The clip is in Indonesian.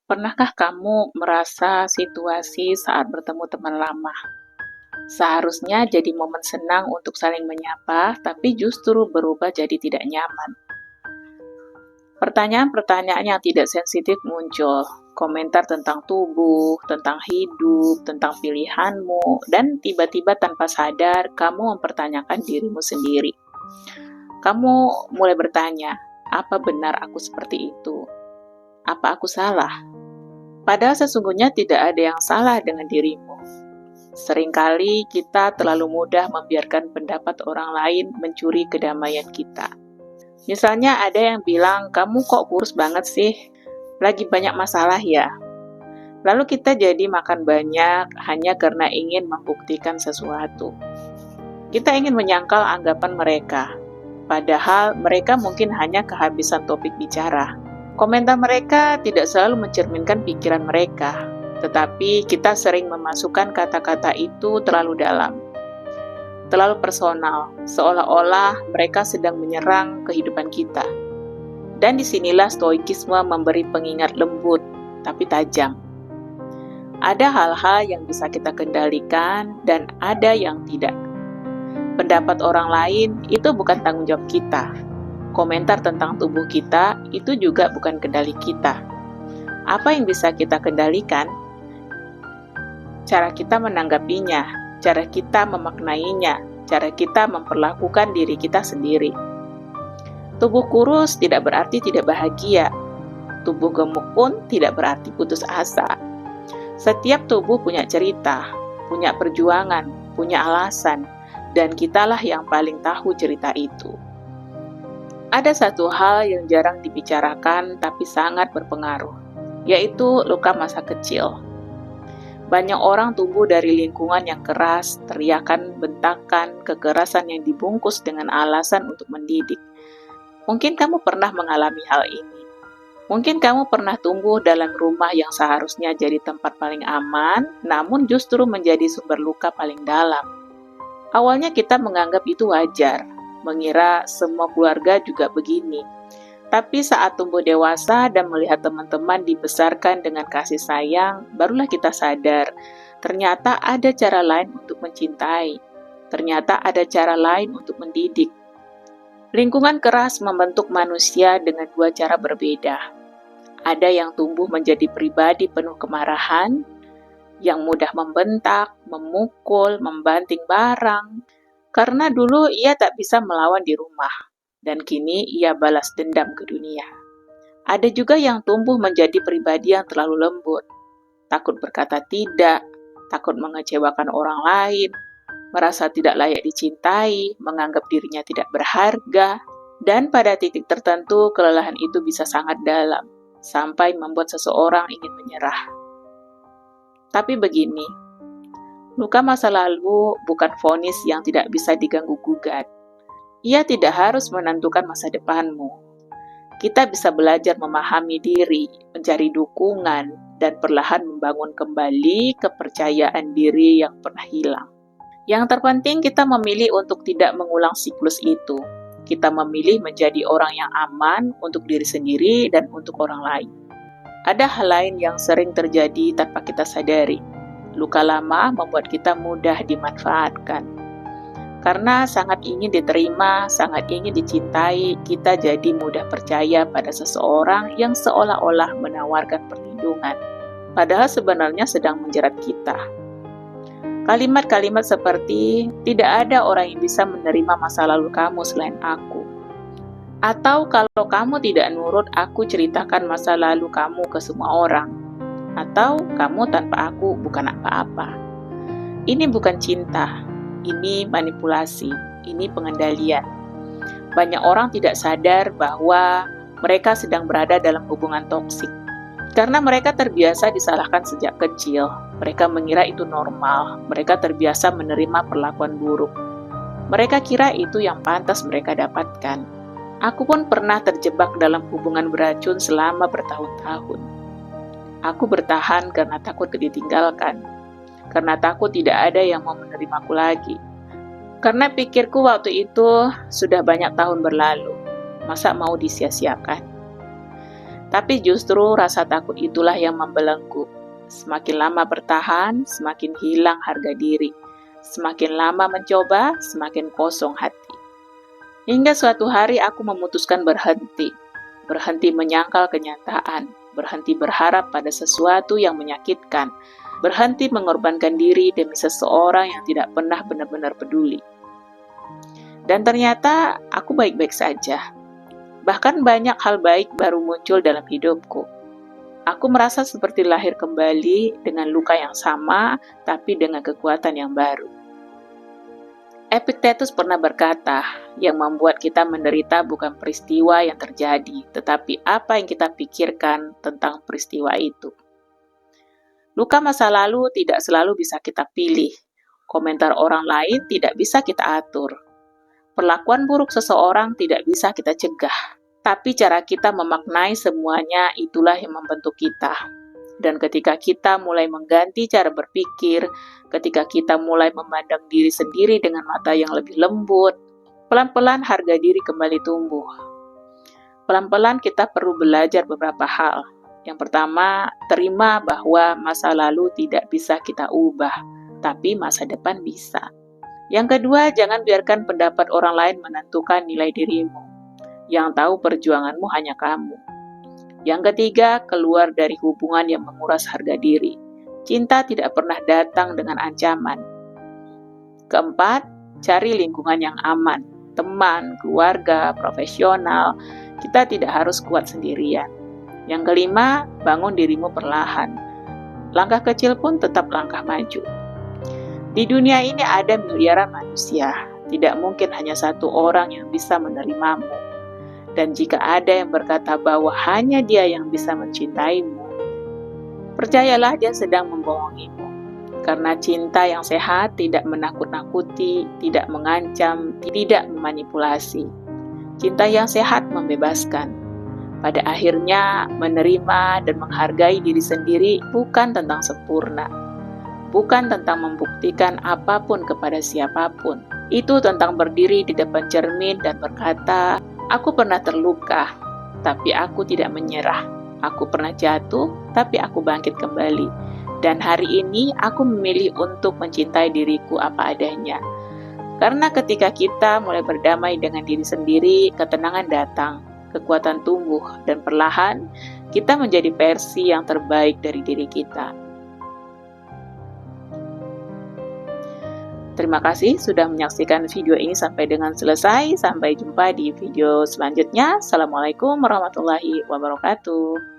Pernahkah kamu merasa situasi saat bertemu teman lama? Seharusnya jadi momen senang untuk saling menyapa, tapi justru berubah jadi tidak nyaman. Pertanyaan-pertanyaan yang tidak sensitif muncul, komentar tentang tubuh, tentang hidup, tentang pilihanmu, dan tiba-tiba tanpa sadar kamu mempertanyakan dirimu sendiri. Kamu mulai bertanya, apa benar aku seperti itu? Apa aku salah? Padahal sesungguhnya tidak ada yang salah dengan dirimu. Seringkali kita terlalu mudah membiarkan pendapat orang lain mencuri kedamaian kita. Misalnya ada yang bilang, kamu kok kurus banget sih? Lagi banyak masalah ya? Lalu kita jadi makan banyak hanya karena ingin membuktikan sesuatu. Kita ingin menyangkal anggapan mereka, padahal mereka mungkin hanya kehabisan topik bicara. Komentar mereka tidak selalu mencerminkan pikiran mereka, tetapi kita sering memasukkan kata-kata itu terlalu dalam, terlalu personal, seolah-olah mereka sedang menyerang kehidupan kita. Dan disinilah stoikisme memberi pengingat lembut, tapi tajam. Ada hal-hal yang bisa kita kendalikan dan ada yang tidak. Pendapat orang lain itu bukan tanggung jawab kita. Komentar tentang tubuh kita itu juga bukan kendali kita. Apa yang bisa kita kendalikan? Cara kita menanggapinya, cara kita memaknainya, cara kita memperlakukan diri kita sendiri. Tubuh kurus tidak berarti tidak bahagia. Tubuh gemuk pun tidak berarti putus asa. Setiap tubuh punya cerita, punya perjuangan, punya alasan, dan kitalah yang paling tahu cerita itu. Ada satu hal yang jarang dibicarakan tapi sangat berpengaruh, yaitu luka masa kecil. Banyak orang tumbuh dari lingkungan yang keras, teriakan, bentakan, kekerasan yang dibungkus dengan alasan untuk mendidik. Mungkin kamu pernah mengalami hal ini. Mungkin kamu pernah tumbuh dalam rumah yang seharusnya jadi tempat paling aman, namun justru menjadi sumber luka paling dalam. Awalnya kita menganggap itu wajar, mengira semua keluarga juga begini. Tapi saat tumbuh dewasa dan melihat teman-teman dibesarkan dengan kasih sayang, barulah kita sadar, ternyata ada cara lain untuk mencintai. Ternyata ada cara lain untuk mendidik. Lingkungan keras membentuk manusia dengan dua cara berbeda. Ada yang tumbuh menjadi pribadi penuh kemarahan, yang mudah membentak, memukul, membanting barang, karena dulu ia tak bisa melawan di rumah, dan kini ia balas dendam ke dunia. Ada juga yang tumbuh menjadi pribadi yang terlalu lembut, takut berkata tidak, takut mengecewakan orang lain, merasa tidak layak dicintai, menganggap dirinya tidak berharga, dan pada titik tertentu kelelahan itu bisa sangat dalam, sampai membuat seseorang ingin menyerah. Tapi begini, luka masa lalu bukan vonis yang tidak bisa diganggu-gugat. Ia tidak harus menentukan masa depanmu. Kita bisa belajar memahami diri, mencari dukungan, dan perlahan membangun kembali kepercayaan diri yang pernah hilang. Yang terpenting kita memilih untuk tidak mengulang siklus itu. Kita memilih menjadi orang yang aman untuk diri sendiri dan untuk orang lain. Ada hal lain yang sering terjadi tanpa kita sadari. Luka lama membuat kita mudah dimanfaatkan. Karena sangat ingin diterima, sangat ingin dicintai, kita jadi mudah percaya pada seseorang yang seolah-olah menawarkan perlindungan. Padahal sebenarnya sedang menjerat kita. Kalimat-kalimat seperti, tidak ada orang yang bisa menerima masa lalu kamu selain aku. Atau kalau kamu tidak nurut, aku ceritakan masa lalu kamu ke semua orang. Atau kamu tanpa aku bukan apa-apa. Ini bukan cinta, ini manipulasi, ini pengendalian. Banyak orang tidak sadar bahwa mereka sedang berada dalam hubungan toksik. Karena mereka terbiasa disalahkan sejak kecil, mereka mengira itu normal, mereka terbiasa menerima perlakuan buruk. Mereka kira itu yang pantas mereka dapatkan. Aku pun pernah terjebak dalam hubungan beracun selama bertahun-tahun. Aku bertahan karena takut ditinggalkan, karena takut tidak ada yang mau menerimaku lagi. Karena pikirku waktu itu sudah banyak tahun berlalu, masa mau disia-siakan? Tapi justru rasa takut itulah yang membelenggu. Semakin lama bertahan, semakin hilang harga diri. Semakin lama mencoba, semakin kosong hati. Hingga suatu hari aku memutuskan berhenti. Berhenti menyangkal kenyataan. Berhenti berharap pada sesuatu yang menyakitkan. Berhenti mengorbankan diri demi seseorang yang tidak pernah benar-benar peduli. Dan ternyata aku baik-baik saja. Bahkan banyak hal baik baru muncul dalam hidupku. Aku merasa seperti lahir kembali dengan luka yang sama, tapi dengan kekuatan yang baru. Epictetus pernah berkata, yang membuat kita menderita bukan peristiwa yang terjadi, tetapi apa yang kita pikirkan tentang peristiwa itu. Luka masa lalu tidak selalu bisa kita pilih. Komentar orang lain tidak bisa kita atur. Perlakuan buruk seseorang tidak bisa kita cegah, tapi cara kita memaknai semuanya itulah yang membentuk kita. Dan ketika kita mulai mengganti cara berpikir, ketika kita mulai memandang diri sendiri dengan mata yang lebih lembut, pelan-pelan harga diri kembali tumbuh. Pelan-pelan kita perlu belajar beberapa hal. Yang pertama, terima bahwa masa lalu tidak bisa kita ubah, tapi masa depan bisa. Yang kedua, jangan biarkan pendapat orang lain menentukan nilai dirimu. Yang tahu perjuanganmu hanya kamu. Yang ketiga, keluar dari hubungan yang menguras harga diri. Cinta tidak pernah datang dengan ancaman. Keempat, cari lingkungan yang aman. Teman, keluarga, profesional. Kita tidak harus kuat sendirian. Yang kelima, bangun dirimu perlahan. Langkah kecil pun tetap langkah maju. Di dunia ini ada miliaran manusia, tidak mungkin hanya satu orang yang bisa menerimamu. Dan jika ada yang berkata bahwa hanya dia yang bisa mencintaimu, percayalah dia sedang membohongimu. Karena cinta yang sehat tidak menakut-nakuti, tidak mengancam, tidak memanipulasi. Cinta yang sehat membebaskan. Pada akhirnya, menerima dan menghargai diri sendiri bukan tentang sempurna. Bukan tentang membuktikan apapun kepada siapapun. Itu tentang berdiri di depan cermin dan berkata, aku pernah terluka, tapi aku tidak menyerah. Aku pernah jatuh, tapi aku bangkit kembali. Dan hari ini aku memilih untuk mencintai diriku apa adanya. Karena ketika kita mulai berdamai dengan diri sendiri, ketenangan datang, kekuatan tumbuh, dan perlahan kita menjadi versi yang terbaik dari diri kita. Terima kasih sudah menyaksikan video ini sampai dengan selesai. Sampai jumpa di video selanjutnya. Assalamualaikum warahmatullahi wabarakatuh.